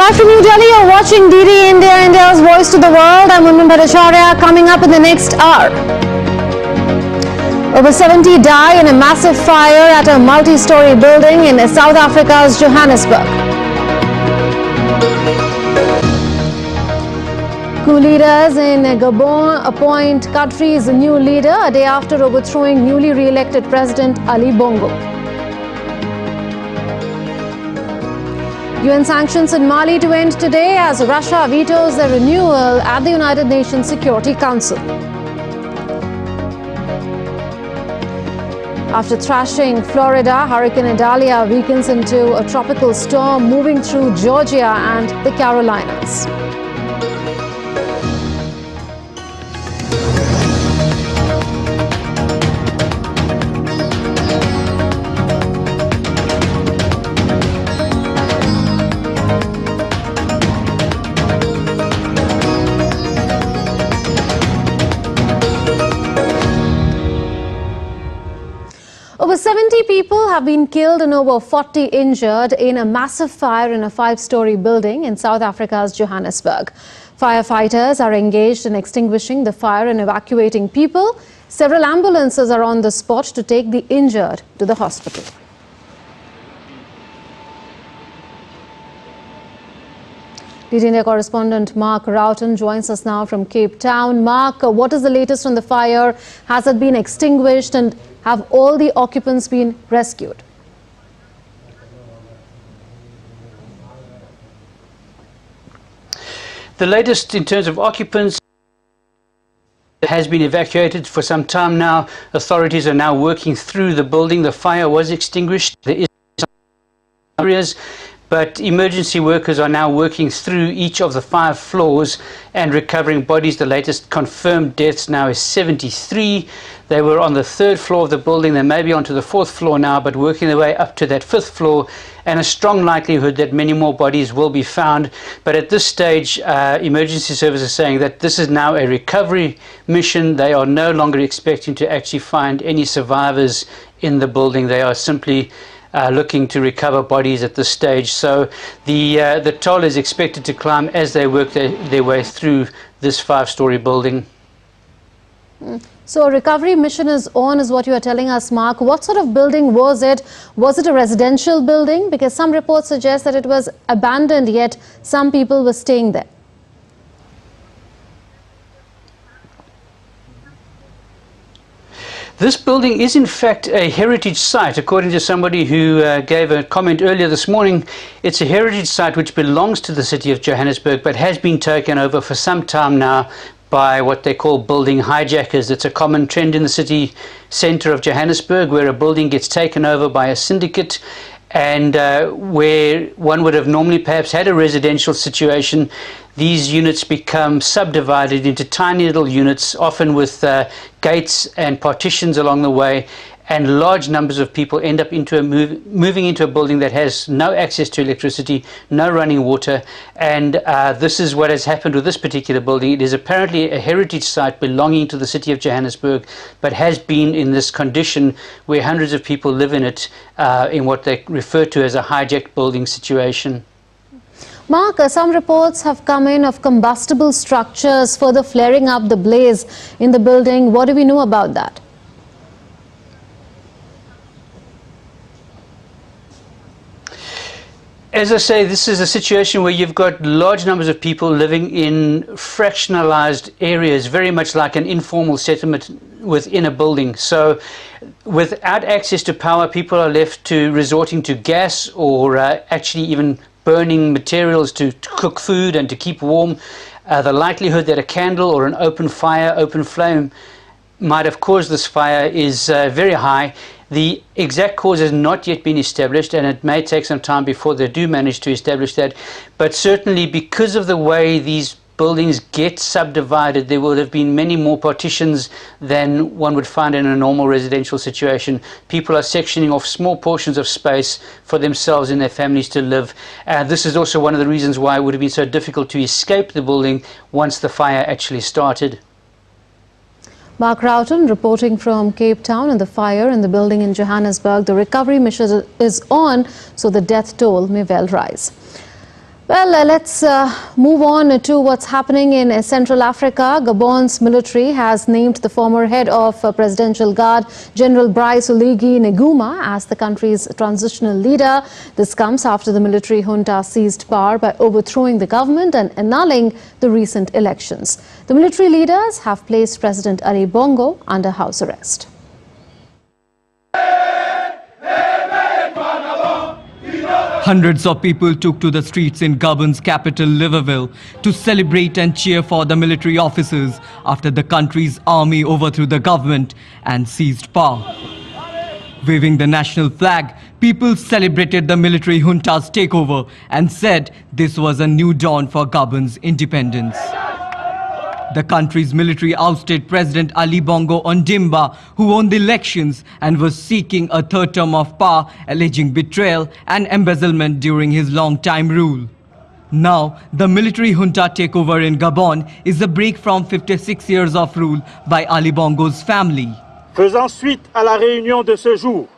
Live from New Delhi, you're watching DD India, India's voice to the world. I'm Unman Bhattacharya. Coming up in the next hour. Over 70 die in a massive fire at a multi-story building in South Africa's Johannesburg. Coup leaders in Gabon appoint country's new leader a day after overthrowing newly re-elected President Ali Bongo. UN sanctions in Mali to end today as Russia vetoes their renewal at the United Nations Security Council. After thrashing Florida, Hurricane Idalia weakens into a tropical storm moving through Georgia and the Carolinas. Over 70 people have been killed and over 40 injured in a massive fire in a 5-story building in South Africa's Johannesburg. Firefighters are engaged in extinguishing the fire and evacuating people. Several ambulances are on the spot to take the injured to the hospital. DD India correspondent Mark Roughton joins us now from Cape Town. Mark, what is the latest on the fire? Has it been extinguished and have all the occupants been rescued? The latest in terms of occupants has been evacuated for some time now. Authorities are now working through the building. The fire was extinguished. There is some areas, but emergency workers are now working through each of the 5 floors and recovering bodies. The latest confirmed deaths now is 73. They were on the 3rd floor of the building. They may be onto the 4th floor now, but working their way up to that 5th floor, and a strong likelihood that many more bodies will be found. But at this stage, emergency services are saying that this is now a recovery mission. They are no longer expecting to actually find any survivors in the building. They are simply looking to recover bodies at this stage. So the toll is expected to climb as they work their way through this 5-story building. So a recovery mission is on, is what you are telling us, Mark. What sort of building was it? Was it a residential building? Because some reports suggest that it was abandoned, yet some people were staying there. This building is in fact a heritage site, according to somebody who gave a comment earlier this morning. It's a heritage site which belongs to the city of Johannesburg, but has been taken over for some time now by what they call building hijackers. It's a common trend in the city centre of Johannesburg, where a building gets taken over by a syndicate, and where one would have normally perhaps had a residential situation, these units become subdivided into tiny little units, often with gates and partitions along the way, and large numbers of people end up moving into a building that has no access to electricity, no running water, and this is what has happened with this particular building. It is apparently a heritage site belonging to the city of Johannesburg, but has been in this condition where hundreds of people live in it, in what they refer to as a hijacked building situation. Mark, some reports have come in of combustible structures further flaring up the blaze in the building. What do we know about that? As I say, this is a situation where you've got large numbers of people living in fractionalized areas, very much like an informal settlement within a building. So without access to power, people are left to resorting to gas or actually even burning materials to cook food and to keep warm. The likelihood that a candle or an open fire, open flame might have caused this fire is very high. The exact cause has not yet been established, and it may take some time before they do manage to establish that. But certainly because of the way these buildings get subdivided, there would have been many more partitions than one would find in a normal residential situation. People are sectioning off small portions of space for themselves and their families to live. This is also one of the reasons why it would have been so difficult to escape the building once the fire actually started. Mark Roughton reporting from Cape Town on the fire in the building in Johannesburg. The recovery mission is on, so the death toll may well rise. Well, let's move on to what's happening in Central Africa. Gabon's military has named the former head of Presidential Guard, General Brice Oligui Nguema, as the country's transitional leader. This comes after the military junta seized power by overthrowing the government and annulling the recent elections. The military leaders have placed President Ali Bongo under house arrest. Hundreds of people took to the streets in Gabon's capital, Libreville, to celebrate and cheer for the military officers after the country's army overthrew the government and seized power. Waving the national flag, people celebrated the military junta's takeover and said this was a new dawn for Gabon's independence. The country's military ousted President Ali Bongo Ondimba, who won the elections and was seeking a third term of power, alleging betrayal and embezzlement during his long-time rule. Now, the military junta takeover in Gabon is a break from 56 years of rule by Ali Bongo's family. Faisant suite à la réunion de ce jour,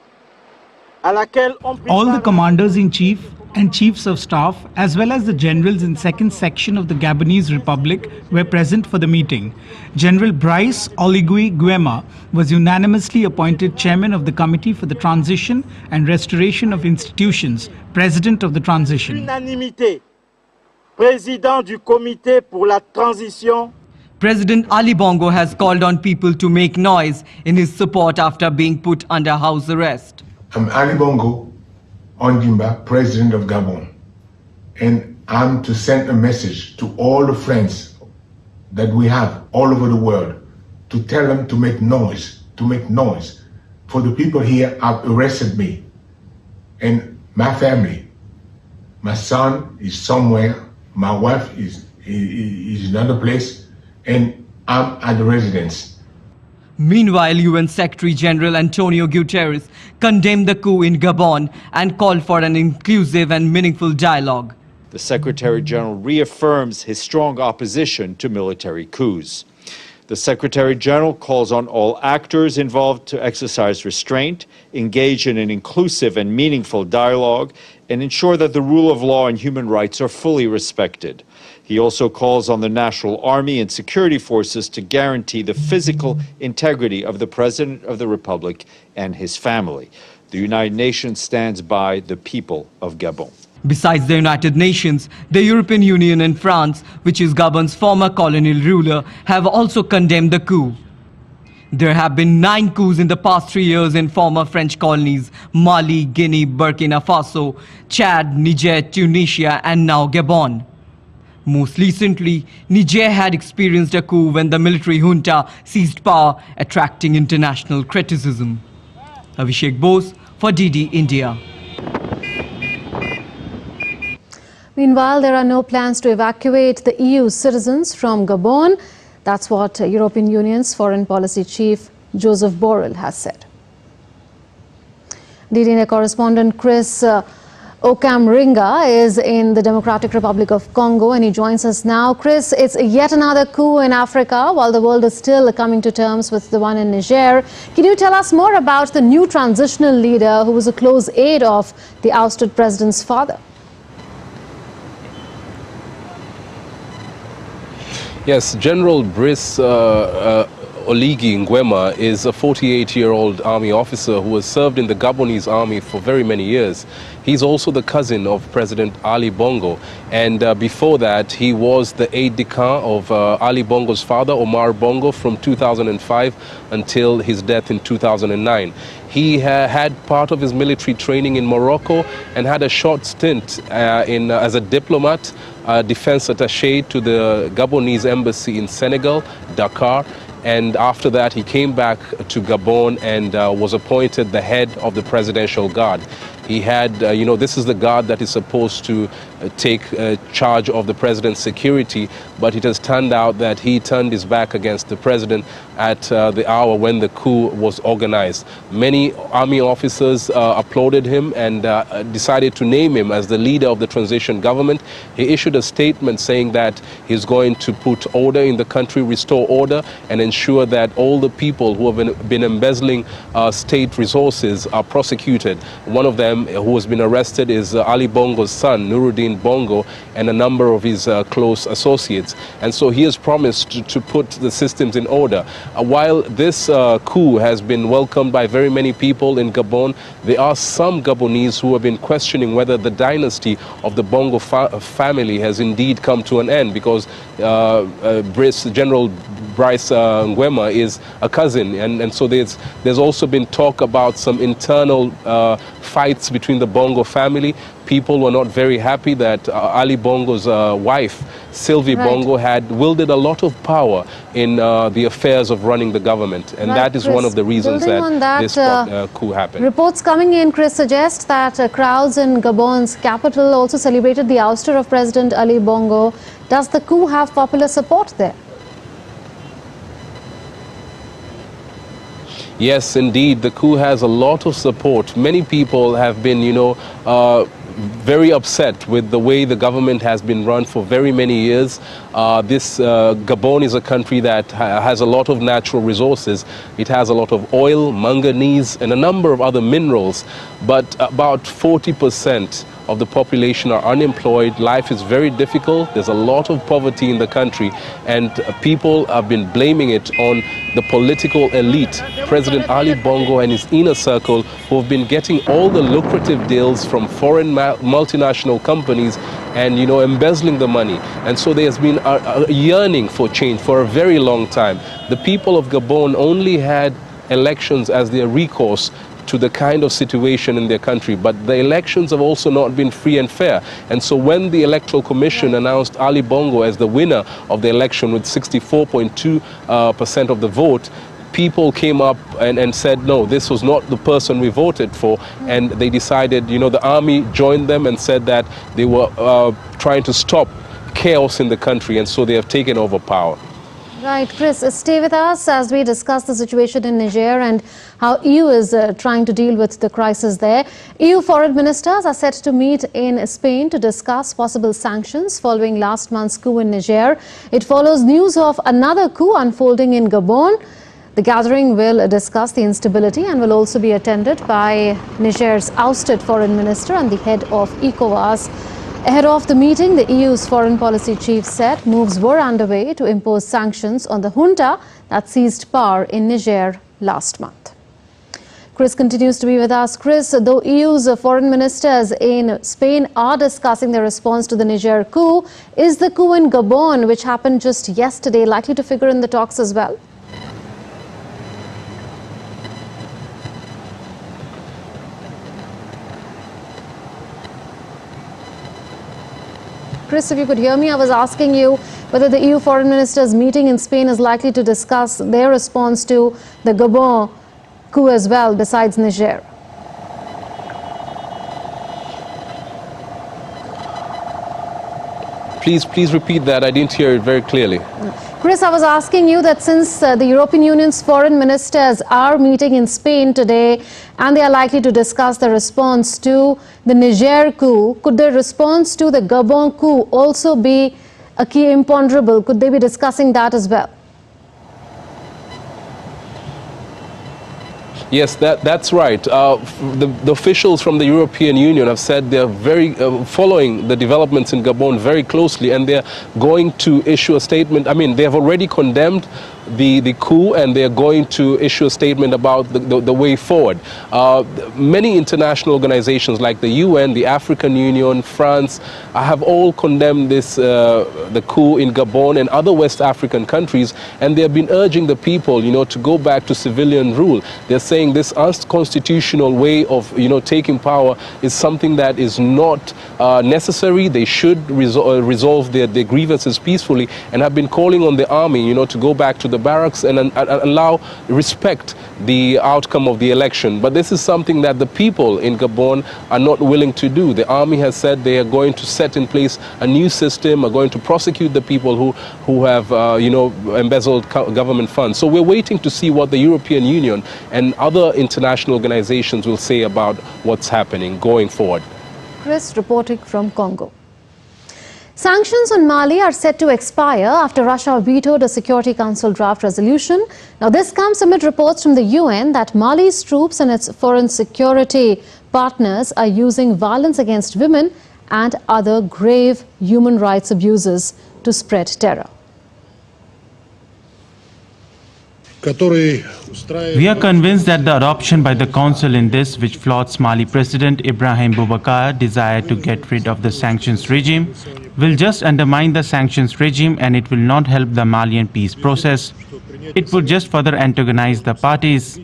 à laquelle on all the commanders-in-chief and chiefs of staff, as well as the generals in second section of the Gabonese Republic, were present for the meeting. General Brice Oligui Nguema was unanimously appointed chairman of the Committee for the Transition and Restoration of Institutions, president of the transition. Unanimité, président du Comité pour la Transition. President Ali Bongo has called on people to make noise in his support after being put under house arrest. I'm Ali Bongo Ondimba, President of Gabon, and I'm to send a message to all the friends that we have all over the world to tell them to make noise, for the people here have arrested me and my family. My son is somewhere, my wife is in another place, and I'm at the residence. Meanwhile, UN Secretary General Antonio Guterres condemned the coup in Gabon and called for an inclusive and meaningful dialogue. The Secretary General reaffirms his strong opposition to military coups. The Secretary General calls on all actors involved to exercise restraint, engage in an inclusive and meaningful dialogue, and ensure that the rule of law and human rights are fully respected. He also calls on the National Army and security forces to guarantee the physical integrity of the President of the Republic and his family. The United Nations stands by the people of Gabon. Besides the United Nations, the European Union and France, which is Gabon's former colonial ruler, have also condemned the coup. There have been 9 coups in the past 3 years in former French colonies: Mali, Guinea, Burkina Faso, Chad, Niger, Tunisia, and now Gabon. Most recently, Niger had experienced a coup when the military junta seized power, attracting international criticism. Abhishek Bose for DD India. Meanwhile, there are no plans to evacuate the EU citizens from Gabon. That's what European Union's Foreign Policy Chief Joseph Borrell has said. DD India correspondent Chris Okamringa is in the Democratic Republic of Congo and he joins us now. Chris, it's yet another coup in Africa while the world is still coming to terms with the one in Niger. Can you tell us more about the new transitional leader who was a close aide of the ousted president's father? Yes, General Brice Oligui Nguema is a 48-year-old army officer who has served in the Gabonese army for very many years. He's also the cousin of President Ali Bongo, and before that he was the aide-de-camp of Ali Bongo's father, Omar Bongo, from 2005 until his death in 2009. He had part of his military training in Morocco and had a short stint as a diplomat, defense attaché to the Gabonese embassy in Senegal, Dakar. And after that, he came back to Gabon and was appointed the head of the Presidential Guard. He had, this is the guard that is supposed to take charge of the president's security, but it has turned out that he turned his back against the president at the hour when the coup was organized. Many army officers applauded him and decided to name him as the leader of the transition government. He issued a statement saying that he's going to put order in the country, restore order, and ensure that all the people who have been embezzling state resources are prosecuted. One of them them who has been arrested is Ali Bongo's son, Nuruddin Bongo, and a number of his close associates. And so he has promised to put the systems in order. While this coup has been welcomed by very many people in Gabon, there are some Gabonese who have been questioning whether the dynasty of the Bongo family has indeed come to an end, because General Brice Nguema is a cousin, and so there's also been talk about some internal fights between the Bongo family. People were not very happy that Ali Bongo's wife, Sylvie Bongo, had wielded a lot of power in the affairs of running the government, and that is one of the reasons that this coup happened. Reports coming in, Chris, suggest that crowds in Gabon's capital also celebrated the ouster of President Ali Bongo. Does the coup have popular support there? Yes, indeed, the coup has a lot of support. Many people have been, very upset with the way the government has been run for very many years. Gabon is a country that has a lot of natural resources. It has a lot of oil, manganese, and a number of other minerals, but about 40% of the population are unemployed. Life is very difficult. There's a lot of poverty in the country, and people have been blaming it on the political elite, President Ali Bongo and his inner circle, who have been getting all the lucrative deals from foreign multinational companies and, embezzling the money. And so there's been a yearning for change for a very long time. The people of Gabon only had elections as their recourse to the kind of situation in their country, but the elections have also not been free and fair. And so when the Electoral Commission announced Ali Bongo as the winner of the election with 64.2% of the vote, people came up and said, no, this was not the person we voted for. And they decided, the army joined them and said that they were trying to stop chaos in the country, and so they have taken over power. Right, Chris, stay with us as we discuss the situation in Niger and how EU is trying to deal with the crisis there. EU foreign ministers are set to meet in Spain to discuss possible sanctions following last month's coup in Niger. It follows news of another coup unfolding in Gabon. The gathering will discuss the instability and will also be attended by Niger's ousted foreign minister and the head of ECOWAS. Ahead of the meeting, the EU's foreign policy chief said moves were underway to impose sanctions on the junta that seized power in Niger last month. Chris continues to be with us. Chris, though EU's foreign ministers in Spain are discussing their response to the Niger coup, is the coup in Gabon, which happened just yesterday, likely to figure in the talks as well? Chris, if you could hear me, I was asking you whether the EU foreign ministers meeting in Spain is likely to discuss their response to the Gabon coup as well, besides Niger. Please repeat that. I didn't hear it very clearly. Chris, I was asking you that since the European Union's foreign ministers are meeting in Spain today and they are likely to discuss the response to the Niger coup, could their response to the Gabon coup also be a key imponderable? Could they be discussing that as well? Yes, that's right. The officials from the European Union have said they're very following the developments in Gabon very closely, and they're going to issue a statement. I mean, they have already condemned the coup, and they're going to issue a statement about the way forward. Many international organizations like the UN, the African Union, France, have all condemned this the coup in Gabon and other West African countries, and they have been urging the people, to go back to civilian rule. They're saying this unconstitutional way of, taking power is something that is not necessary. They should resolve their grievances peacefully, and have been calling on the army, to go back to the barracks and respect the outcome of the election. But this is something that the people in Gabon are not willing to do. The army has said they are going to set in place a new system, are going to prosecute the people who have, embezzled government funds. So we're waiting to see what the European Union and other international organizations will say about what's happening going forward. Chris reporting from Congo. Sanctions on Mali are set to expire after Russia vetoed a Security Council draft resolution. Now, this comes amid reports from the UN that Mali's troops and its foreign security partners are using violence against women and other grave human rights abuses to spread terror. We are convinced that the adoption by the Council in this, which flouts Mali President Ibrahim Boubacar's desire to get rid of the sanctions regime, will just undermine the sanctions regime and it will not help the Malian peace process. It will just further antagonize the parties.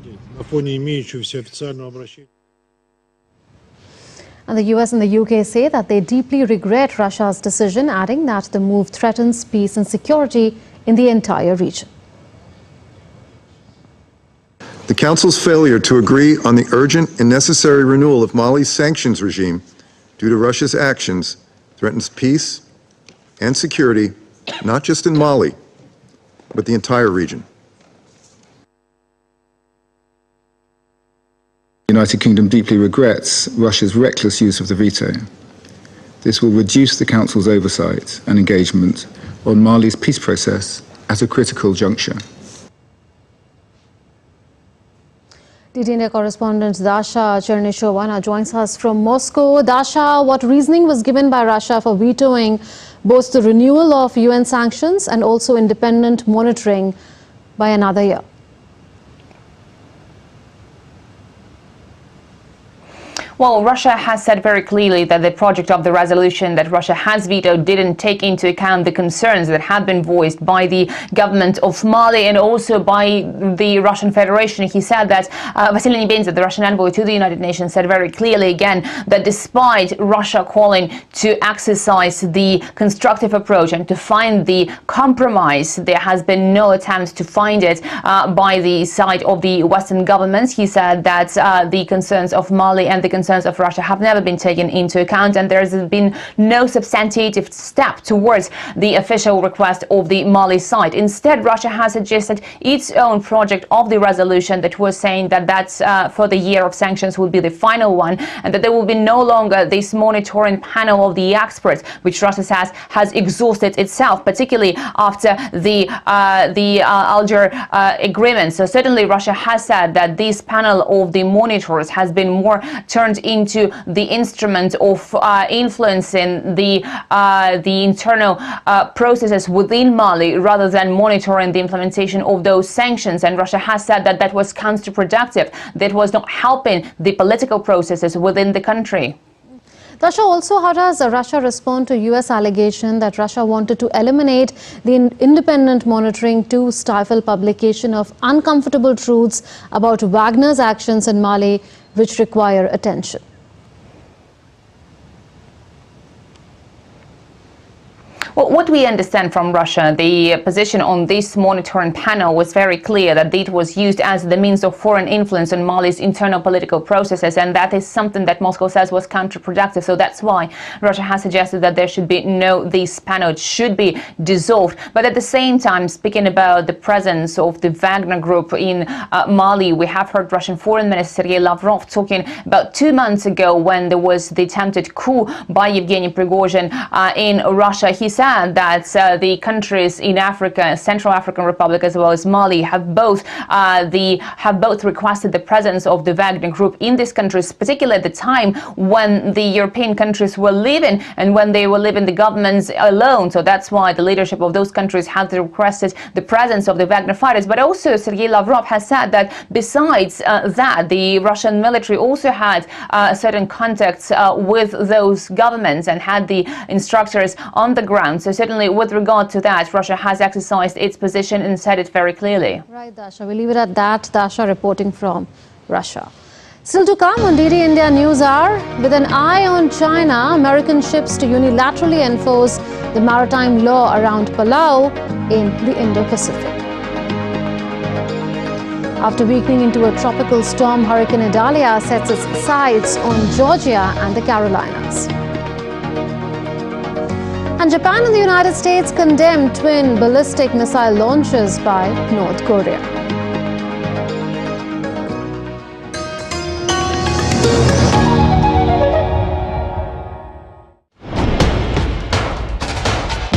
And the US and the UK say that they deeply regret Russia's decision, adding that the move threatens peace and security in the entire region. The Council's failure to agree on the urgent and necessary renewal of Mali's sanctions regime due to Russia's actions threatens peace and security, not just in Mali, but the entire region. The United Kingdom deeply regrets Russia's reckless use of the veto. This will reduce the Council's oversight and engagement on Mali's peace process at a critical juncture. DT India correspondent Dasha Chernyshowa joins us from Moscow. Dasha, what reasoning was given by Russia for vetoing both the renewal of UN sanctions and also independent monitoring by another year? Well, Russia has said very clearly that the project of the resolution that Russia has vetoed didn't take into account the concerns that had been voiced by the government of Mali and also by the Russian Federation. He said that Vasily Nebenzia, the Russian envoy to the United Nations, said very clearly again that despite Russia calling to exercise the constructive approach and to find the compromise, there has been no attempt to find it by the side of the Western governments. He said that the concerns of Mali and the concerns of Russia have never been taken into account, and there has been no substantive step towards the official request of the Mali side. Instead, Russia has suggested its own project of the resolution that was saying that that's for the year of sanctions will be the final one, and that there will be no longer this monitoring panel of the experts, which Russia says has exhausted itself, particularly after the Alger agreement. So certainly Russia has said that this panel of the monitors has been more turned into the instrument of influencing the internal processes within Mali rather than monitoring the implementation of those sanctions. And Russia has said that that was counterproductive, that was not helping the political processes within the country. Dasha, also, how does Russia respond to US allegation that Russia wanted to eliminate the independent monitoring to stifle publication of uncomfortable truths about Wagner's actions in Mali, which require attention? Well, what we understand from Russia, the position on this monitoring panel was very clear that it was used as the means of foreign influence on Mali's internal political processes, and that is something that Moscow says was counterproductive. So that's why Russia has suggested that there should be this panel should be dissolved. But at the same time, speaking about the presence of the Wagner group in Mali, we have heard Russian Foreign Minister Sergei Lavrov talking about 2 months ago when there was the attempted coup by Yevgeny Prigozhin in Russia. He said that the countries in Africa, Central African Republic as well as Mali, have both requested the presence of the Wagner group in these countries, particularly at the time when the European countries were leaving and when they were leaving the governments alone. So that's why the leadership of those countries had requested the presence of the Wagner fighters. But also Sergei Lavrov has said that besides that, the Russian military also had certain contacts with those governments and had the instructors on the ground. So certainly with regard to that, Russia has exercised its position and said it very clearly. Right, Dasha. We'll leave it at that. Dasha reporting from Russia. Still to come on DT India News Hour, with an eye on China, American ships to unilaterally enforce the maritime law around Palau in the Indo-Pacific. After weakening into a tropical storm, Hurricane Idalia sets its sights on Georgia and the Carolinas. And Japan and the United States condemn twin ballistic missile launches by North Korea.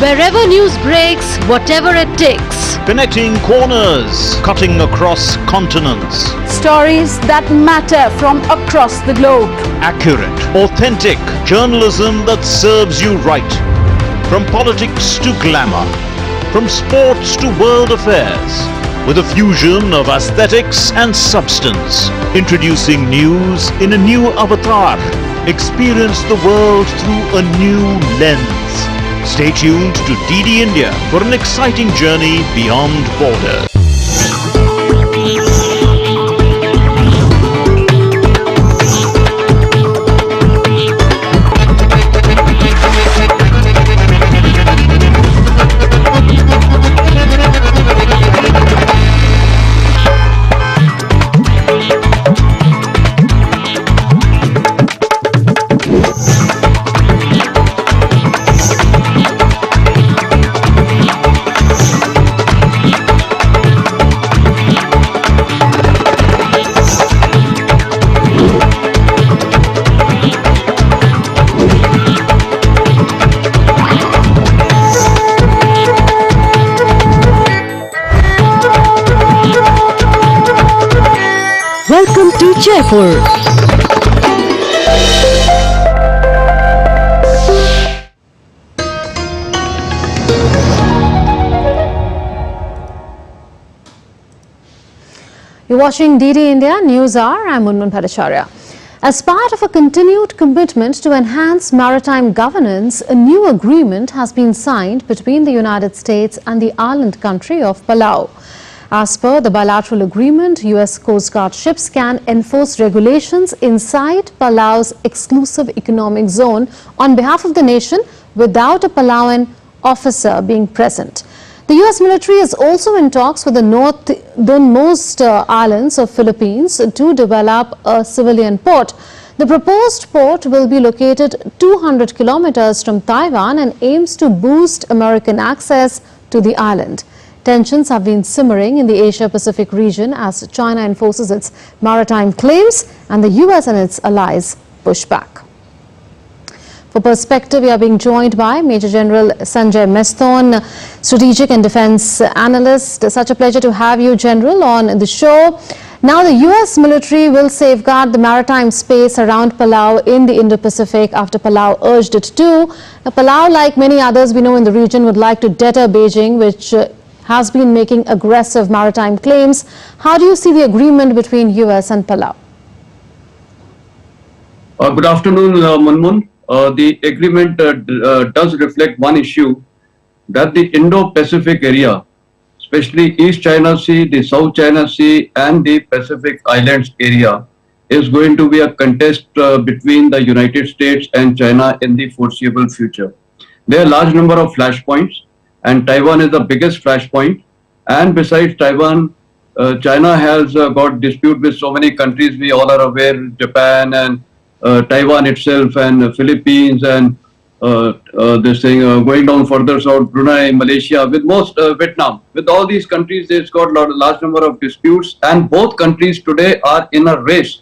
Wherever news breaks, whatever it takes. Connecting corners, cutting across continents. Stories that matter from across the globe. Accurate, authentic journalism that serves you right. From politics to glamour, from sports to world affairs, with a fusion of aesthetics and substance. Introducing news in a new avatar. Experience the world through a new lens. Stay tuned to DD India for an exciting journey beyond borders. Welcome to Jaipur. You're watching DD India News Hour. I'm Munmun Bhattacharya. As part of a continued commitment to enhance maritime governance, a new agreement has been signed between the United States and the island country of Palau. As per the bilateral agreement, U.S. Coast Guard ships can enforce regulations inside Palau's exclusive economic zone on behalf of the nation without a Palauan officer being present. The U.S. military is also in talks with the northernmost islands of Philippines to develop a civilian port. The proposed port will be located 200 kilometers from Taiwan and aims to boost American access to the island. Tensions have been simmering in the Asia-Pacific region as China enforces its maritime claims and the U.S. and its allies push back. For perspective, we are being joined by Major General Sanjay Mesthon, Strategic and Defence Analyst. Such a pleasure to have you, General, on the show. Now, the U.S. military will safeguard the maritime space around Palau in the Indo-Pacific after Palau urged it to. Now, Palau, like many others we know in the region, would like to deter Beijing, which has been making aggressive maritime claims. How do you see the agreement between U.S. and Palau? Good afternoon, Munmun. The agreement does reflect one issue, that the Indo-Pacific area, especially East China Sea, the South China Sea and the Pacific Islands area, is going to be a contest between the United States and China in the foreseeable future. There are a large number of flashpoints, and Taiwan is the biggest flashpoint. And besides Taiwan, China has got dispute with so many countries. We all are aware, Japan and Taiwan itself and the Philippines and this thing going down further south, Brunei, Malaysia, with most Vietnam. With all these countries, it's got a large number of disputes, and both countries today are in a race,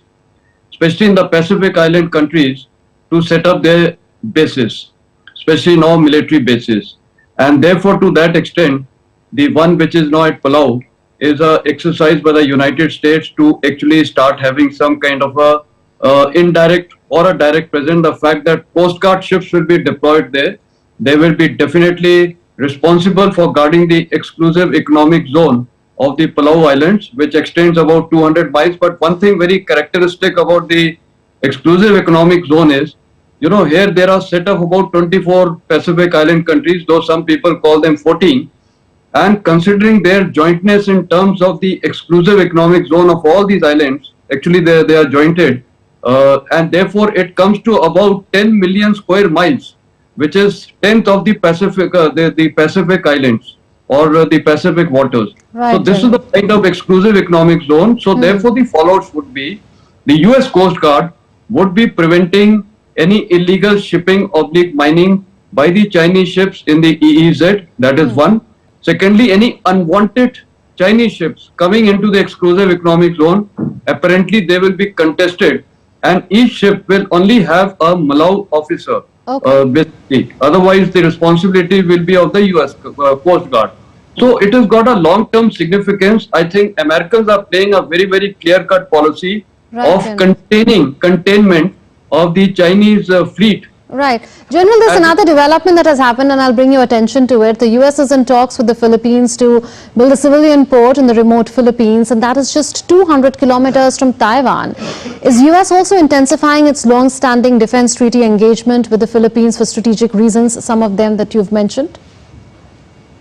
especially in the Pacific Island countries, to set up their bases, especially now military bases. And therefore, to that extent, the one which is now at Palau is an exercise by the United States to actually start having some kind of a indirect or a direct presence. The fact that Coast Guard ships will be deployed there, they will be definitely responsible for guarding the exclusive economic zone of the Palau Islands, which extends about 200 miles. But one thing very characteristic about the exclusive economic zone is, you know, here there are set of about 24 Pacific Island countries, though some people call them 14. And considering their jointness in terms of the exclusive economic zone of all these islands, actually they are jointed. And therefore it comes to about 10 million square miles, which is 10th of the Pacific, the Pacific Islands or the Pacific waters. Right, so this is the kind of exclusive economic zone. So therefore the fallouts would be, the US Coast Guard would be preventing any illegal shipping / mining by the Chinese ships in the EEZ. That is one. Secondly, any unwanted Chinese ships coming into the exclusive economic zone, apparently they will be contested, and each ship will only have a Palau officer. basically. Otherwise, the responsibility will be of the US Coast Guard. So it has got a long-term significance. I think Americans are playing a very, very clear-cut policy of containment of the Chinese fleet. Right. General, there's another development that has happened and I'll bring your attention to it. The US is in talks with the Philippines to build a civilian port in the remote Philippines, and that is just 200 kilometers from Taiwan. Is US also intensifying its long-standing defense treaty engagement with the Philippines for strategic reasons, some of them that you've mentioned?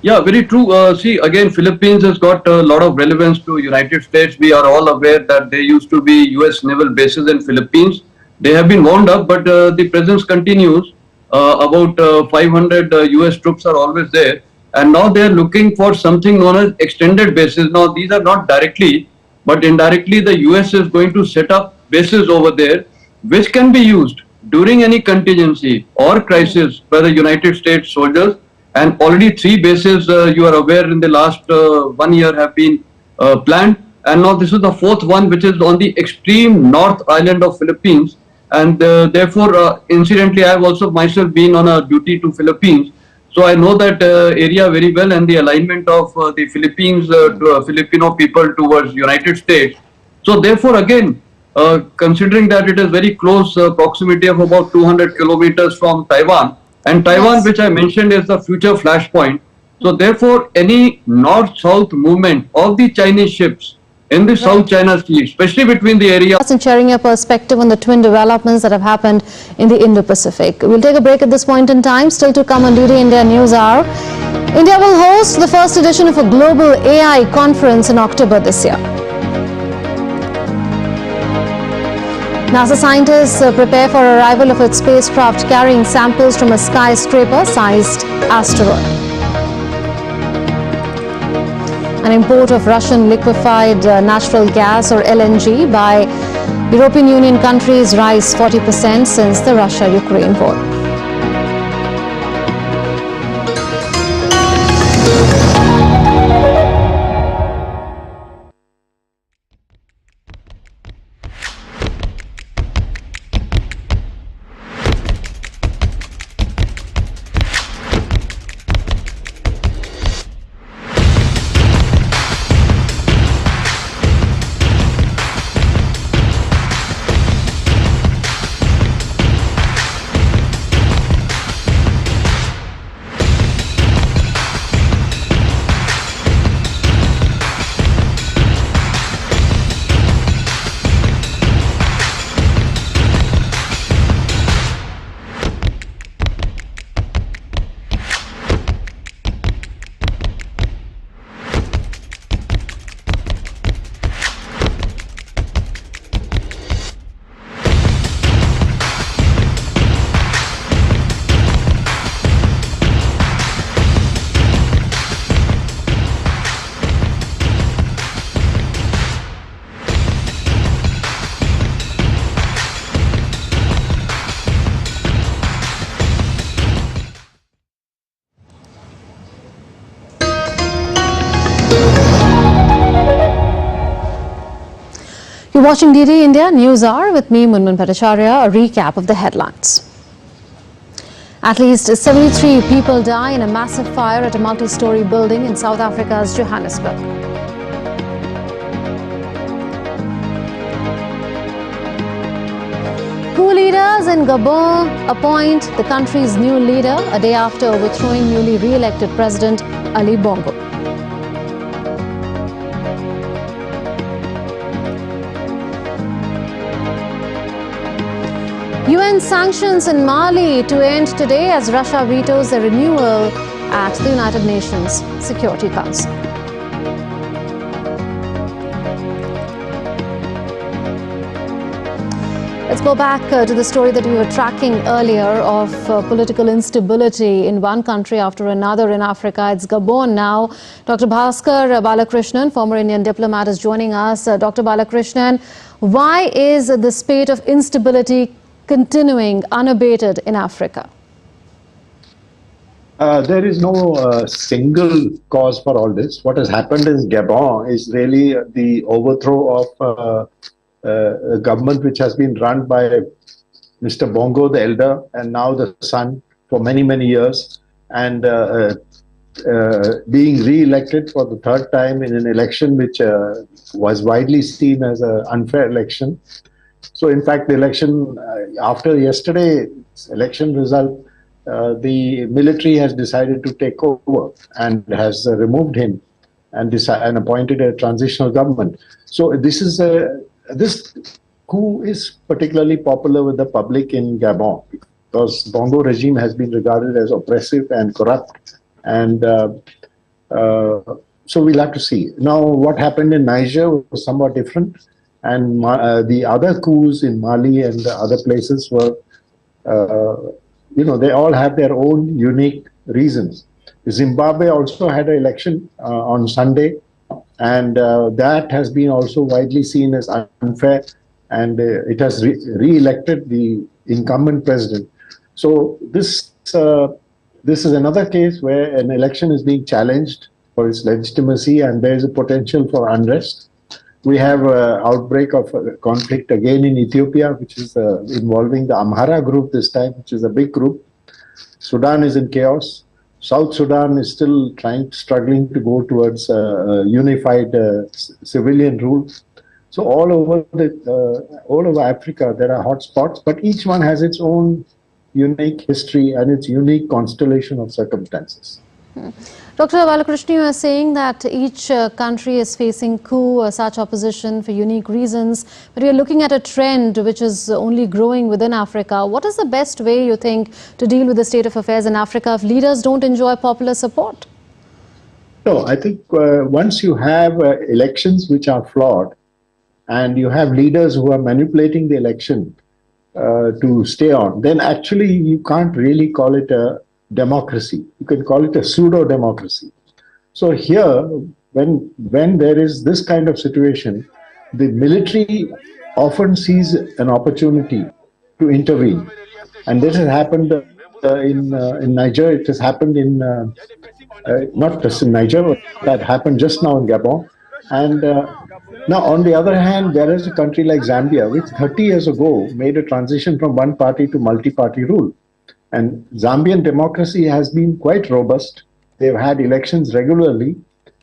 Yeah, very true. See, again, Philippines has got a lot of relevance to United States. We are all aware that there used to be US naval bases in Philippines. They have been wound up, but the presence continues. About 500 US troops are always there. And now they are looking for something known as extended bases. Now, these are not directly, but indirectly, the US is going to set up bases over there, which can be used during any contingency or crisis by the United States soldiers. And already 3 bases, you are aware, in the last 1 year have been planned. And now this is the 4th one, which is on the extreme north island of Philippines. And therefore, incidentally, I have also myself been on a duty to Philippines. So I know that area very well, and the alignment of the Philippines, Filipino people towards United States. So therefore, again, considering that it is very close proximity of about 200 kilometers from Taiwan, and Taiwan, which I mentioned, is the future flashpoint. So therefore, any north-south movement of the Chinese ships in the South China Sea, especially between the area. And sharing your perspective on the twin developments that have happened in the Indo-Pacific. We'll take a break at this point in time. Still to come on DD India News Hour. India will host the first edition of a global AI conference in October this year. NASA scientists prepare for arrival of its spacecraft carrying samples from a skyscraper-sized asteroid. An import of Russian liquefied natural gas or LNG by European Union countries rise 40% since the Russia-Ukraine war. You're watching DD India News Hour with me, Munmun Bhattacharya. A recap of the headlines. At least 73 people die in a massive fire at a multi-story building in South Africa's Johannesburg. Coup leaders in Gabon appoint the country's new leader a day after overthrowing newly re-elected President Ali Bongo. UN sanctions in Mali to end today as Russia vetoes the renewal at the United Nations Security Council. Let's go back to the story that we were tracking earlier of political instability in one country after another in Africa. It's Gabon now. Dr. Bhaskar Balakrishnan, former Indian diplomat, is joining us. Dr. Balakrishnan, why is the spate of instability continuing unabated in Africa? There is no single cause for all this. What has happened in Gabon is really the overthrow of a government which has been run by Mr. Bongo the elder and now the son for many, many years, and being re-elected for the third time in an election which was widely seen as an unfair election. So in fact, the election, after yesterday's election result, the military has decided to take over and has removed him and appointed a transitional government. So this coup is particularly popular with the public in Gabon because Bongo regime has been regarded as oppressive and corrupt, and so we'll have to see. Now, what happened in Niger was somewhat different, and the other coups in Mali and the other places were, they all have their own unique reasons. Zimbabwe also had an election on Sunday, and that has been also widely seen as unfair, and it has re-elected the incumbent president. So this is another case where an election is being challenged for its legitimacy, and there is a potential for unrest. We have an outbreak of conflict again in Ethiopia, which is involving the Amhara group this time, which is a big group. Sudan is in chaos. South Sudan is still struggling to go towards unified civilian rule. So all over Africa, there are hot spots, but each one has its own unique history and its unique constellation of circumstances. Dr. Balakrishnan, you are saying that each country is facing coup or such opposition for unique reasons, but we are looking at a trend which is only growing within Africa. What is the best way, you think, to deal with the state of affairs in Africa if leaders don't enjoy popular support? No, I think once you have elections which are flawed and you have leaders who are manipulating the election to stay on, then actually you can't really call it a democracy. You can call it a pseudo-democracy. So here, when there is this kind of situation, the military often sees an opportunity to intervene. And this has happened in Niger. It has happened in, not just in Niger, but that happened just now in Gabon. And now, on the other hand, there is a country like Zambia, which 30 years ago made a transition from one party to multi-party rule. And Zambian democracy has been quite robust. They've had elections regularly.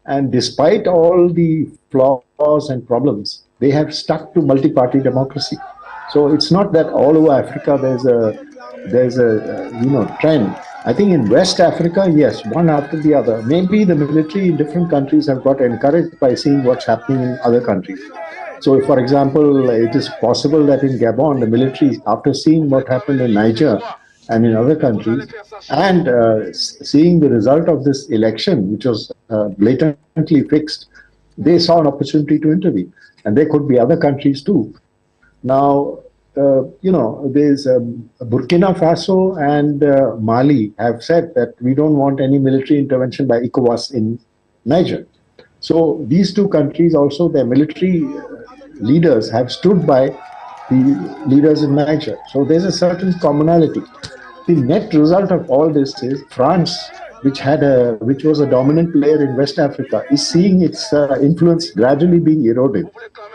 And despite all the flaws and problems, they have stuck to multi-party democracy. So it's not that all over Africa there's a trend. I think in West Africa, yes, one after the other. Maybe the military in different countries have got encouraged by seeing what's happening in other countries. So, for example, it is possible that in Gabon, the military, after seeing what happened in Niger and in other countries, and seeing the result of this election, which was blatantly fixed, they saw an opportunity to intervene. And there could be other countries too. Now, there's Burkina Faso and Mali have said that we don't want any military intervention by ECOWAS in Niger. So these two countries also, their military leaders have stood by the leaders in Niger. So there's a certain commonality. The net result of all this is France, which was a dominant player in West Africa, is seeing its influence gradually being eroded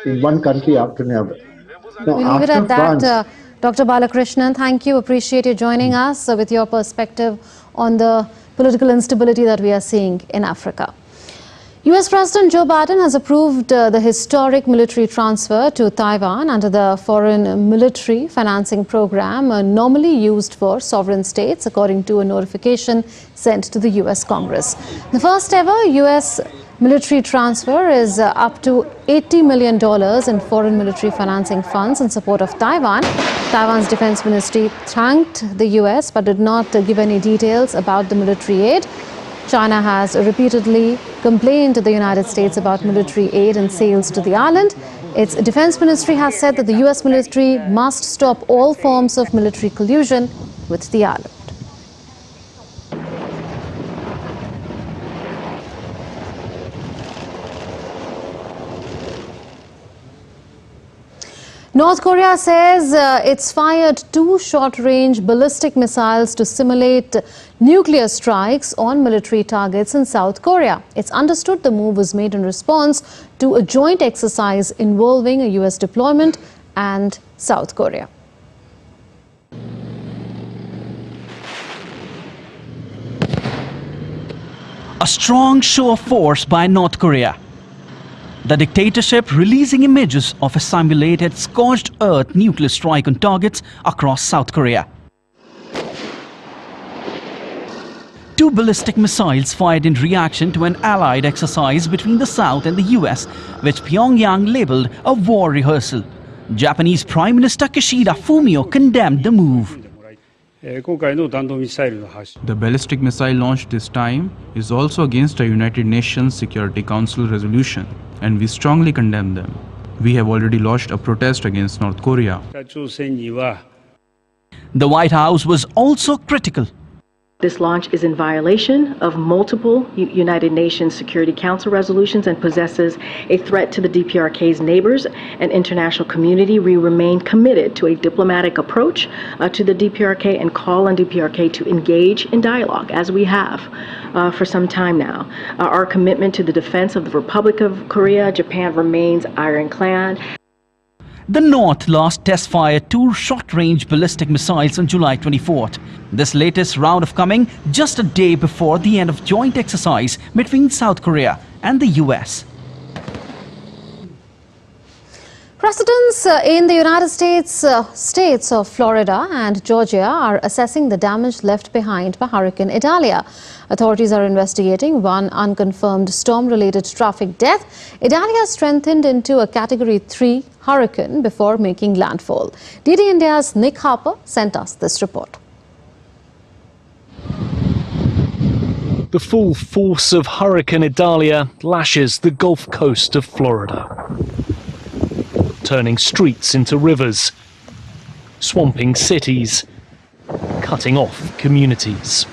in one country after another. Now, we'll leave it at that. Dr. Balakrishnan, thank you. Appreciate you joining us with your perspective on the political instability that we are seeing in Africa. US President Joe Biden has approved the historic military transfer to Taiwan under the Foreign Military Financing Program, normally used for sovereign states, according to a notification sent to the US Congress. The first ever US military transfer is up to $80 million in foreign military financing funds in support of Taiwan. Taiwan's defense ministry thanked the US but did not give any details about the military aid. China has repeatedly complained to the United States about military aid and sales to the island. Its defense ministry has said that the US military must stop all forms of military collusion with the island. North Korea says it's fired 2 short-range ballistic missiles to simulate nuclear strikes on military targets in South Korea. It's understood the move was made in response to a joint exercise involving a US deployment and South Korea. A strong show of force by North Korea. The dictatorship releasing images of a simulated scorched earth nuclear strike on targets across South Korea. 2 ballistic missiles fired in reaction to an allied exercise between the South and the US, which Pyongyang labeled a war rehearsal. Japanese Prime Minister Kishida Fumio condemned the move. The ballistic missile launched this time is also against a United Nations Security Council resolution, and we strongly condemn them. We have already lodged a protest against North Korea. The White House was also critical. This launch is in violation of multiple United Nations Security Council resolutions and possesses a threat to the DPRK's neighbors and international community. We remain committed to a diplomatic approach to the DPRK and call on DPRK to engage in dialogue, as we have for some time now. Our commitment to the defense of the Republic of Korea, Japan remains ironclad. The North last test-fired 2 short-range ballistic missiles on July 24th. This latest round of coming just a day before the end of joint exercise between South Korea and the US. Presidents in the United States states of Florida and Georgia are assessing the damage left behind by Hurricane Idalia. Authorities are investigating one unconfirmed storm-related traffic death. Idalia strengthened into a Category 3 hurricane before making landfall. DD India's Nick Harper sent us this report. The full force of Hurricane Idalia lashes the Gulf Coast of Florida, turning streets into rivers, swamping cities, cutting off communities.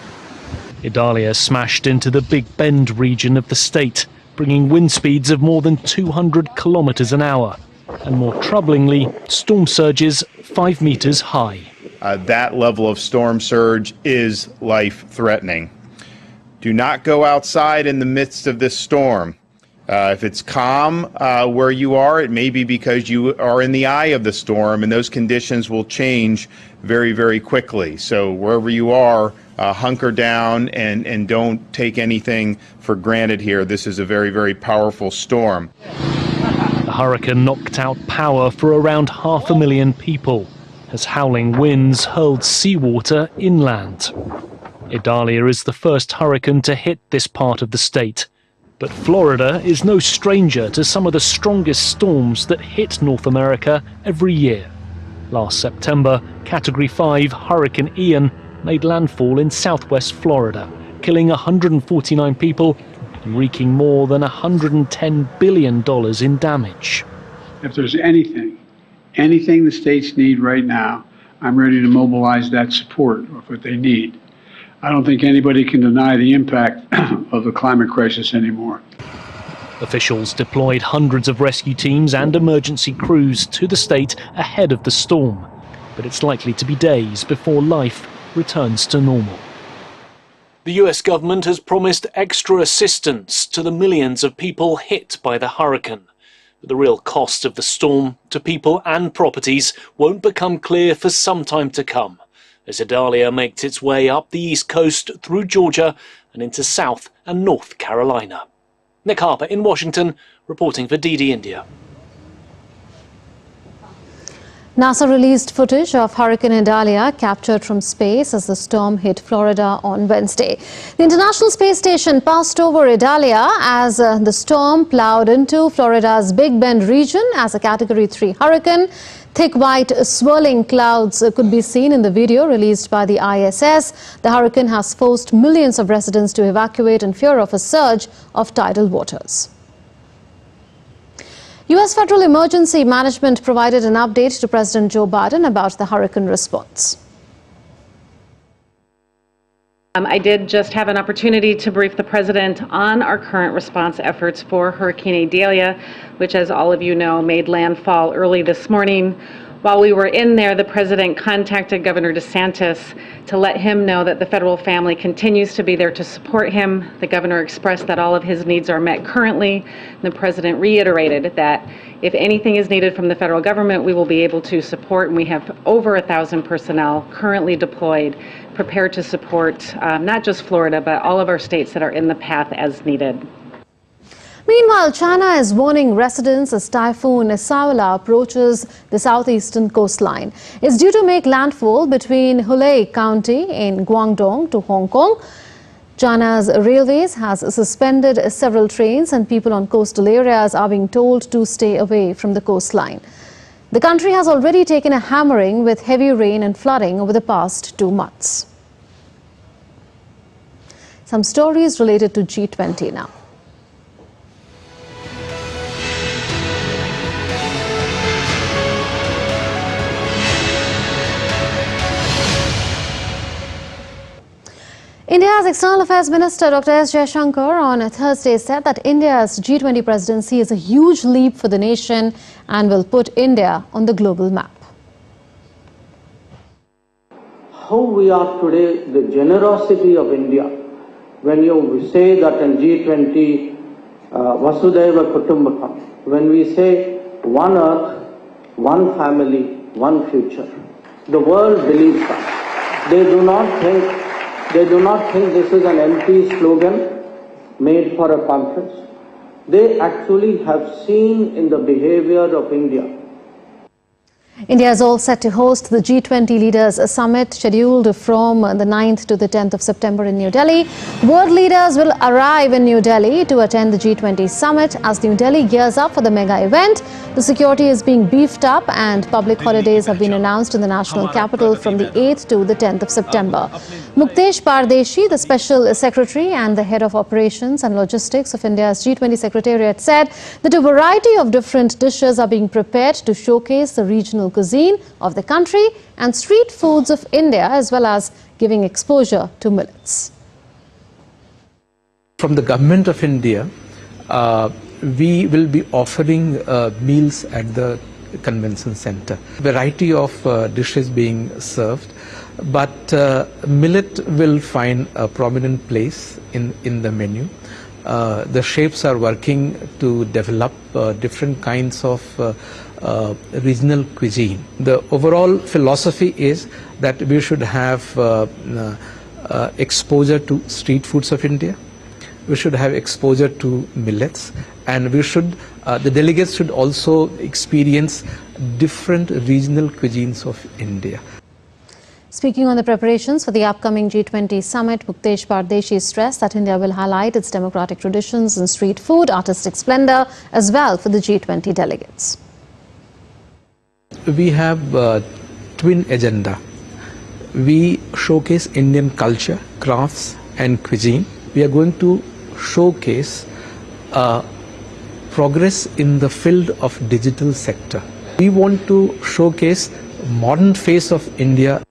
Idalia smashed into the Big Bend region of the state, bringing wind speeds of more than 200 kilometers an hour, and more troublingly, storm surges 5 meters high. That level of storm surge is life-threatening. Do not go outside in the midst of this storm. If it's calm where you are, it may be because you are in the eye of the storm, and those conditions will change very, very quickly. So wherever you are, hunker down and don't take anything for granted here. This is a very, very powerful storm. The hurricane knocked out power for around 500,000 people as howling winds hurled seawater inland. Idalia is the first hurricane to hit this part of the state. But Florida is no stranger to some of the strongest storms that hit North America every year. Last September, Category 5 Hurricane Ian made landfall in southwest Florida, killing 149 people and wreaking more than $110 billion in damage. If there's anything the states need right now, I'm ready to mobilize that support of what they need. I don't think anybody can deny the impact of the climate crisis anymore. Officials deployed hundreds of rescue teams and emergency crews to the state ahead of the storm, but it's likely to be days before life returns to normal. The US government has promised extra assistance to the millions of people hit by the hurricane. But the real cost of the storm to people and properties won't become clear for some time to come, as Idalia makes its way up the east coast through Georgia and into South and North Carolina. Nick Harper in Washington, reporting for DD India. NASA released footage of Hurricane Idalia captured from space as the storm hit Florida on Wednesday. The International Space Station passed over Idalia as the storm plowed into Florida's Big Bend region as a Category 3 hurricane. Thick white swirling clouds could be seen in the video released by the ISS. The hurricane has forced millions of residents to evacuate in fear of a surge of tidal waters. U.S. Federal Emergency Management provided an update to President Joe Biden about the hurricane response. I did just have an opportunity to brief the President on our current response efforts for Hurricane Idalia, which, as all of you know, made landfall early this morning While we were in there, the president contacted Governor DeSantis to let him know that the federal family continues to be there to support him. The governor expressed that all of his needs are met currently. And the president reiterated that if anything is needed from the federal government, we will be able to support. And we have over 1,000 personnel currently deployed, prepared to support not just Florida, but all of our states that are in the path as needed. Meanwhile, China is warning residents as Typhoon Asawla approaches the southeastern coastline. It's due to make landfall between Hulei County in Guangdong to Hong Kong. China's railways has suspended several trains and people on coastal areas are being told to stay away from the coastline. The country has already taken a hammering with heavy rain and flooding over the past 2 months. Some stories related to G20 now. India's External Affairs Minister Dr. S. Jaishankar on Thursday said that India's G20 presidency is a huge leap for the nation and will put India on the global map. How we are today, the generosity of India, when you say that in G20, Vasudhaiva Kutumbakam, when we say one earth, one family, one future, the world believes that. They do not think this is an empty slogan made for a conference. They actually have seen in the behavior of India. India is all set to host the G20 Leaders Summit scheduled from the 9th to the 10th of September in New Delhi. World leaders will arrive in New Delhi to attend the G20 Summit. As New Delhi gears up for the mega event, the security is being beefed up and public holidays have been announced in the national capital from the 8th to the 10th of September. Muktesh Pardeshi, the Special Secretary and the Head of Operations and Logistics of India's G20 Secretariat, said that a variety of different dishes are being prepared to showcase the regional cuisine of the country and street foods of India, as well as giving exposure to millets. From the government of India, we will be offering meals at the convention center. Variety of dishes being served, but millet will find a prominent place in the menu. The chefs are working to develop different kinds of regional cuisine. The overall philosophy is that we should have exposure to street foods of India. We should have exposure to millets, and we should the delegates should also experience different regional cuisines of India. Speaking on the preparations for the upcoming G20 summit, Muktesh Pardeshi stressed that India will highlight its democratic traditions in street food, artistic splendor as well for the G20 delegates. We have a twin agenda. We showcase Indian culture, crafts and cuisine. We are going to showcase progress in the field of digital sector. We want to showcase modern face of India.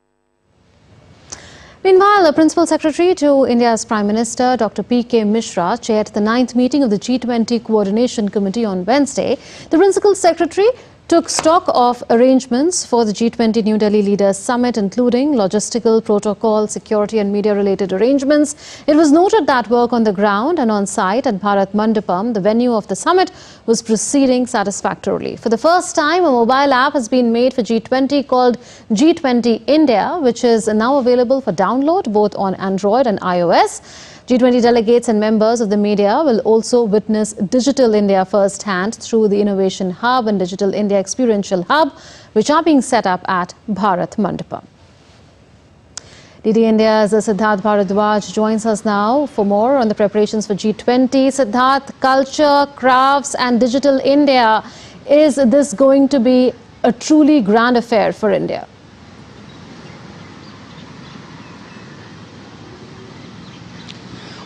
Meanwhile, the Principal Secretary to India's Prime Minister, Dr. P.K. Mishra, chaired the 9th meeting of the G20 Coordination Committee on Wednesday. The Principal Secretary took stock of arrangements for the G20 New Delhi Leaders Summit, including logistical, protocol, security and media-related arrangements. It was noted that work on the ground and on site at Bharat Mandapam, the venue of the summit, was proceeding satisfactorily. For the first time, a mobile app has been made for G20 called G20 India, which is now available for download both on Android and iOS. G20 delegates and members of the media will also witness Digital India firsthand through the Innovation Hub and Digital India Experiential Hub, which are being set up at Bharat Mandapam. DD India's Siddharth Bharadwaj joins us now for more on the preparations for G20. Siddharth, culture, crafts and Digital India, is this going to be a truly grand affair for India?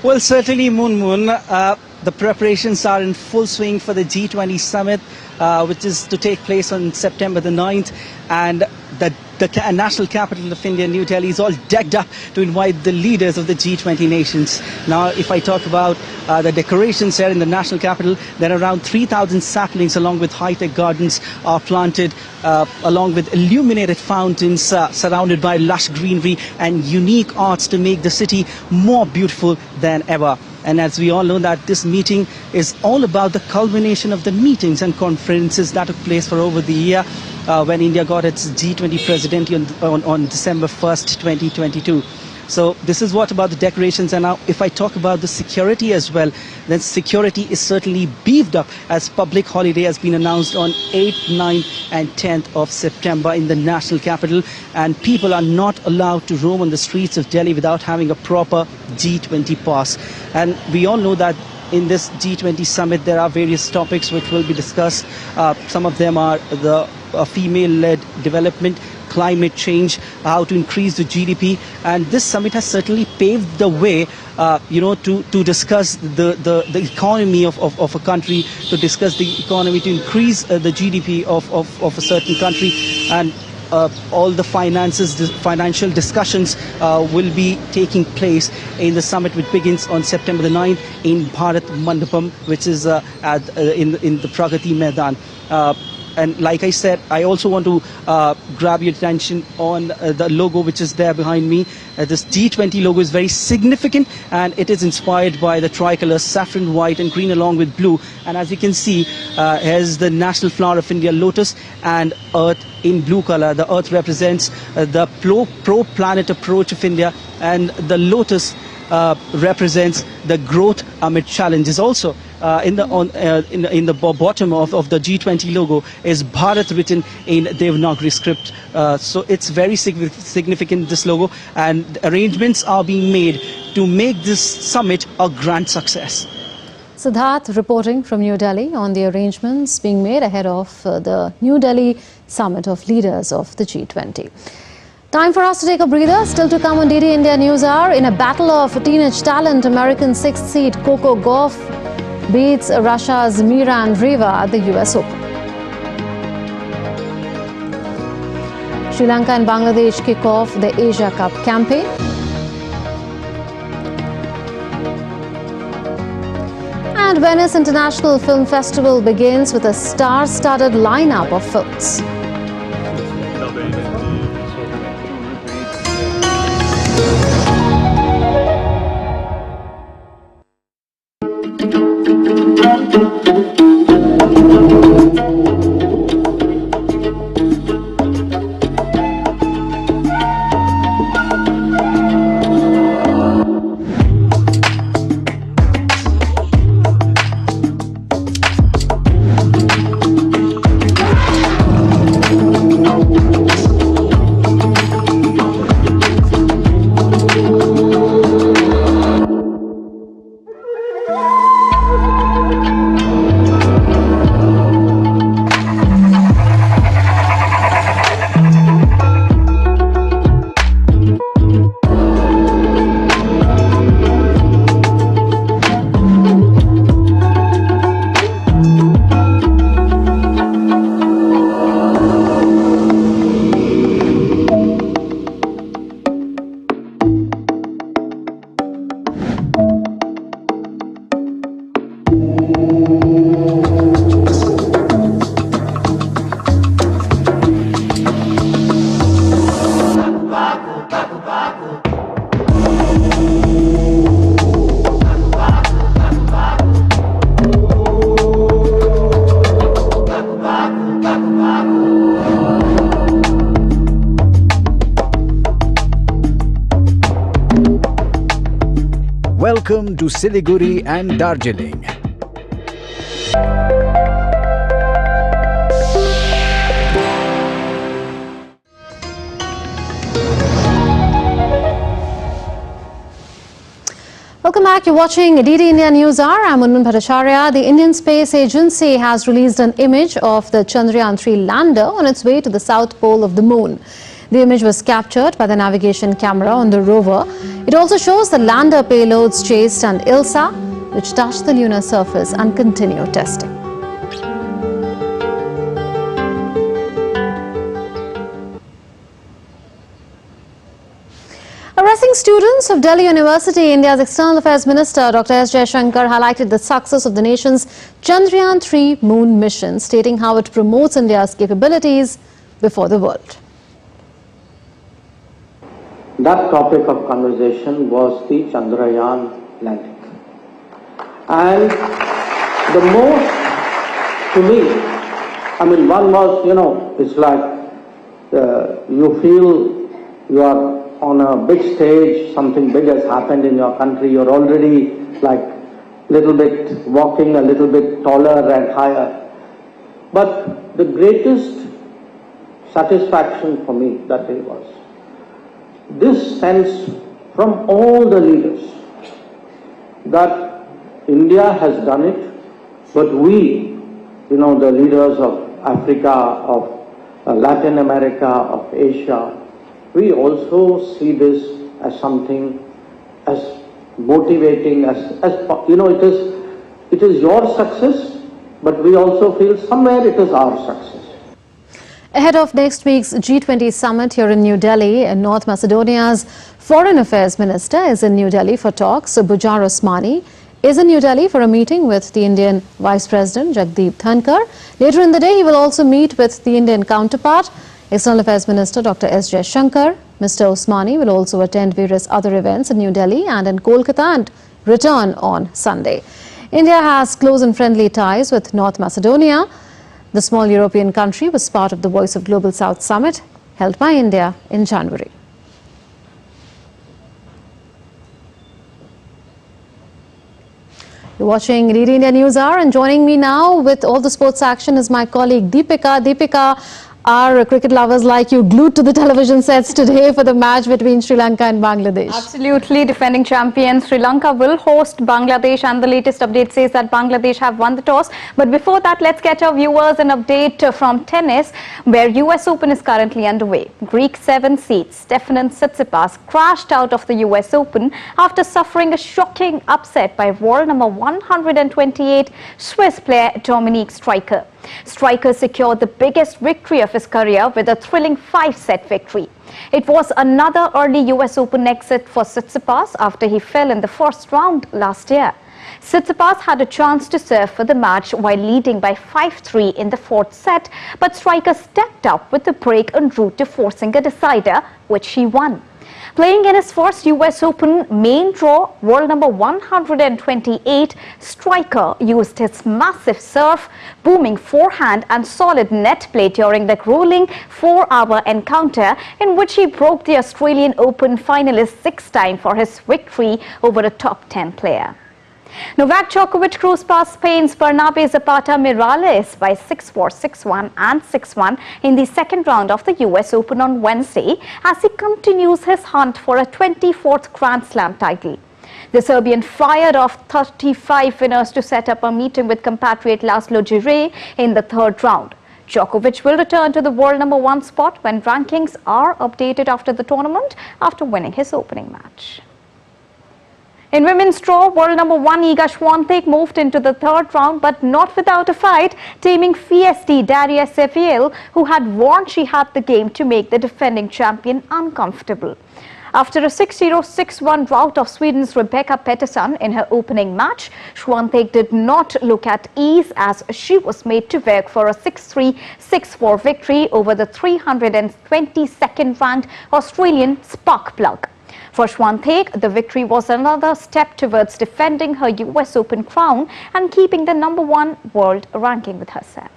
Well, certainly, Moon. The preparations are in full swing for the G20 summit, which is to take place on September the 9th. And the the national capital of India, New Delhi, is all decked up to invite the leaders of the G20 nations. Now, if I talk about the decorations here in the national capital, there are around 3,000 saplings along with high-tech gardens are planted, along with illuminated fountains surrounded by lush greenery and unique arts to make the city more beautiful than ever. And as we all know that this meeting is all about the culmination of the meetings and conferences that took place for over the year when India got its G20 presidency on December 1st, 2022. So this is what about the decorations. And now if I talk about the security as well, then security is certainly beefed up as public holiday has been announced on 8th, 9th and 10th of September in the national capital. And people are not allowed to roam on the streets of Delhi without having a proper G20 pass. And we all know that in this G20 summit there are various topics which will be discussed. Some of them are the female-led development, climate change, how to increase the GDP, and this summit has certainly paved the way, to discuss the economy of a country, to discuss the economy, to increase the GDP of a certain country, and all the financial discussions will be taking place in the summit, which begins on September the 9th in Bharat Mandapam, which is in the Pragati Maidan. And like I said, I also want to grab your attention on the logo which is there behind me. This G20 logo is very significant, and it is inspired by the tricolor saffron, white and green along with blue. And as you can see, here's the national flower of India, lotus, and earth in blue color. The earth represents the pro-planet approach of India, and the lotus represents the growth amid challenges. Also, in the bottom of the G20 logo is Bharat written in Devanagari script. So it's very significant, this logo, and arrangements are being made to make this summit a grand success. Siddharth reporting from New Delhi on the arrangements being made ahead of the New Delhi summit of leaders of the G20. Time for us to take a breather. Still to come on DD India News Hour. In a battle of teenage talent, American 6th seed Coco Gauff beats Russia's Mira Andreeva at the US Open. Sri Lanka and Bangladesh kick off the Asia Cup campaign. And Venice International Film Festival begins with a star-studded lineup of films. Welcome to Siliguri and Darjeeling. Welcome back. You're watching DD India News Hour. I'm Unman Bhattacharya. The Indian Space Agency has released an image of the Chandrayaan 3 lander on its way to the south pole of the moon. The image was captured by the navigation camera on the rover. It also shows the lander payloads Chaste and Ilsa, which touched the lunar surface and continue testing. students of Delhi University, India's External Affairs Minister Dr. S. Jaishankar highlighted the success of the nation's Chandrayaan-3 moon mission, stating how it promotes India's capabilities before the world. That topic of conversation was the Chandrayaan landing. And the most, to me, I mean, one was, it's like you feel you are on a big stage, something big has happened in your country, you're already like little bit walking a little bit taller and higher. But the greatest satisfaction for me that day was this sense from all the leaders that India has done it, but we, the leaders of Africa, of Latin America, of Asia, we also see this as something as motivating, as it is your success, but we also feel somewhere it is our success. Ahead of next week's G20 summit here in New Delhi, North Macedonia's Foreign Affairs Minister is in New Delhi for talks. Bujar Osmani is in New Delhi for a meeting with the Indian Vice President Jagdeep Dhankar. Later in the day, he will also meet with the Indian counterpart, External Affairs Minister Dr. S. Jaishankar. Mr. Osmani will also attend various other events in New Delhi and in Kolkata and return on Sunday. India has close and friendly ties with North Macedonia. The small European country was part of the Voice of Global South Summit held by India in January. You're watching DD India News Hour, and joining me now with all the sports action is my colleague Deepika. Deepika, are cricket lovers like you glued to the television sets today for the match between Sri Lanka and Bangladesh? Absolutely. Defending champions Sri Lanka will host Bangladesh, and the latest update says that Bangladesh have won the toss. But before that, let's get our viewers an update from tennis, where US Open is currently underway. Greek 7 seeds Stefanos Tsitsipas crashed out of the US Open after suffering a shocking upset by world number 128 Swiss player Dominique Striker. Striker secured the biggest victory of his career with a thrilling 5-set victory. It was another early US Open exit for Tsitsipas after he fell in the first round last year. Tsitsipas had a chance to serve for the match while leading by 5-3 in the fourth set, but Striker stepped up with the break en route to forcing a decider, which he won. Playing in his first US Open main draw, world number 128 Striker used his massive serve, booming forehand and solid net play during the grueling 4-hour encounter in which he broke the Australian Open finalist 6 times for his victory over a top 10 player. Novak Djokovic cruised past Spain's Bernabe Zapata Miralles by 6-4, 6-1 and 6-1 in the second round of the US Open on Wednesday as he continues his hunt for a 24th Grand Slam title. The Serbian fired off 35 winners to set up a meeting with compatriot Laslo Djere in the third round. Djokovic will return to the world number 1 spot when rankings are updated after the tournament after winning his opening match. In women's draw, world number 1 Iga Swiatek moved into the third round, but not without a fight, taming Fiesty Daria Seviel, who had warned she had the game to make the defending champion uncomfortable. After a 6-0, 6-1 rout of Sweden's Rebecca Pettersson in her opening match, Swiatek did not look at ease as she was made to work for a 6-3, 6-4 victory over the 322nd ranked Australian spark plug. For Swiatek, the victory was another step towards defending her US Open crown and keeping the number 1 world ranking with herself.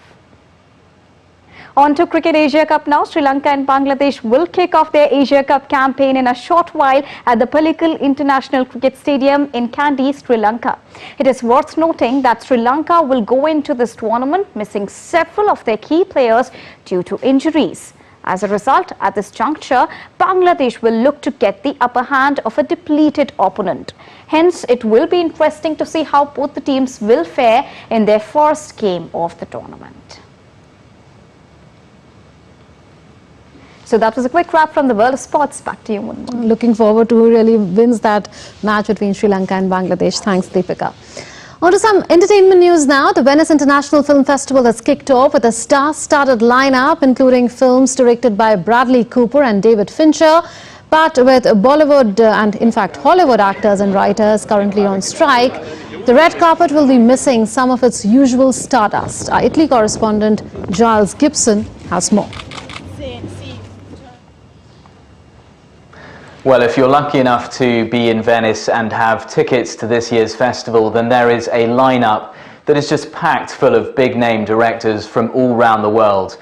On to Cricket Asia Cup now. Sri Lanka and Bangladesh will kick off their Asia Cup campaign in a short while at the Pallikal International Cricket Stadium in Kandy, Sri Lanka. It is worth noting that Sri Lanka will go into this tournament missing several of their key players due to injuries. As a result, at this juncture, Bangladesh will look to get the upper hand of a depleted opponent. Hence, it will be interesting to see how both the teams will fare in their first game of the tournament. So that was a quick wrap from the world of sports. Back to you, Munmun. Looking forward to who really wins that match between Sri Lanka and Bangladesh. Thanks, Deepika. On to some entertainment news now. The Venice International Film Festival has kicked off with a star-studded lineup, including films directed by Bradley Cooper and David Fincher. But with Bollywood and in fact Hollywood actors and writers currently on strike, the red carpet will be missing some of its usual stardust. Our Italy correspondent Giles Gibson has more. Well, if you're lucky enough to be in Venice and have tickets to this year's festival, then there is a lineup that is just packed full of big-name directors from all around the world.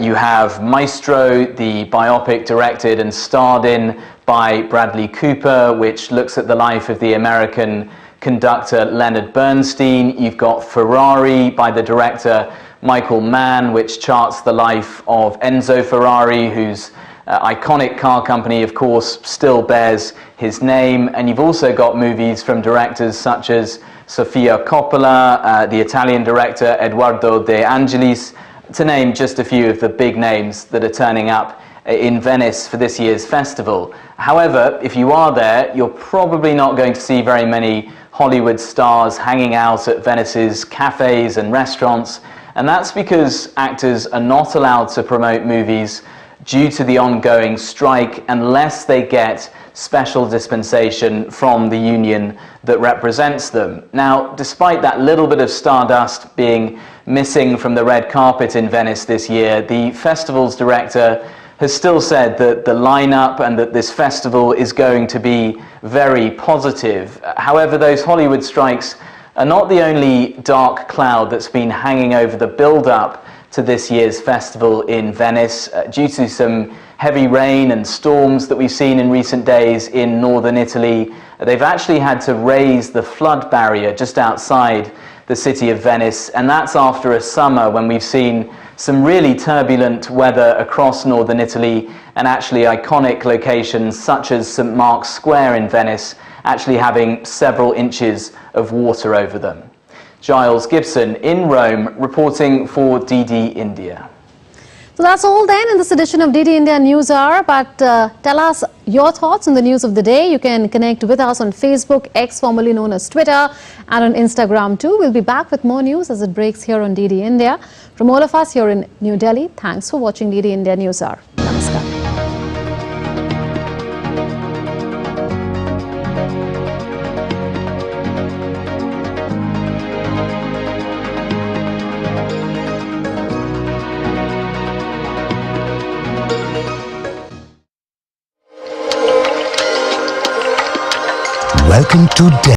You have Maestro, the biopic directed and starred in by Bradley Cooper, which looks at the life of the American conductor Leonard Bernstein. You've got Ferrari by the director Michael Mann, which charts the life of Enzo Ferrari, whose iconic car company, of course, still bears his name. And you've also got movies from directors such as Sofia Coppola, the Italian director Edoardo De Angelis, to name just a few of the big names that are turning up in Venice for this year's festival. However, if you are there, you're probably not going to see very many Hollywood stars hanging out at Venice's cafes and restaurants, and that's because actors are not allowed to promote movies due to the ongoing strike unless they get special dispensation from the union that represents them. Now, despite that little bit of stardust being missing from the red carpet in Venice this year, the festival's director has still said that the lineup and that this festival is going to be very positive. However, those Hollywood strikes are not the only dark cloud that's been hanging over the build-up to this year's festival in Venice. Due to some heavy rain and storms that we've seen in recent days in northern Italy, they've actually had to raise the flood barrier just outside the city of Venice, and that's after a summer when we've seen some really turbulent weather across northern Italy, and actually iconic locations such as St. Mark's Square in Venice actually having several inches of water over them. Giles Gibson in Rome reporting for DD India. So that's all then in this edition of DD India News Hour. But tell us your thoughts on the news of the day. You can connect with us on Facebook, X formerly known as Twitter, and on Instagram too. We'll be back with more news as it breaks here on DD India. From all of us here in New Delhi, thanks for watching DD India News Hour. Namaskar. Welcome to Delhi.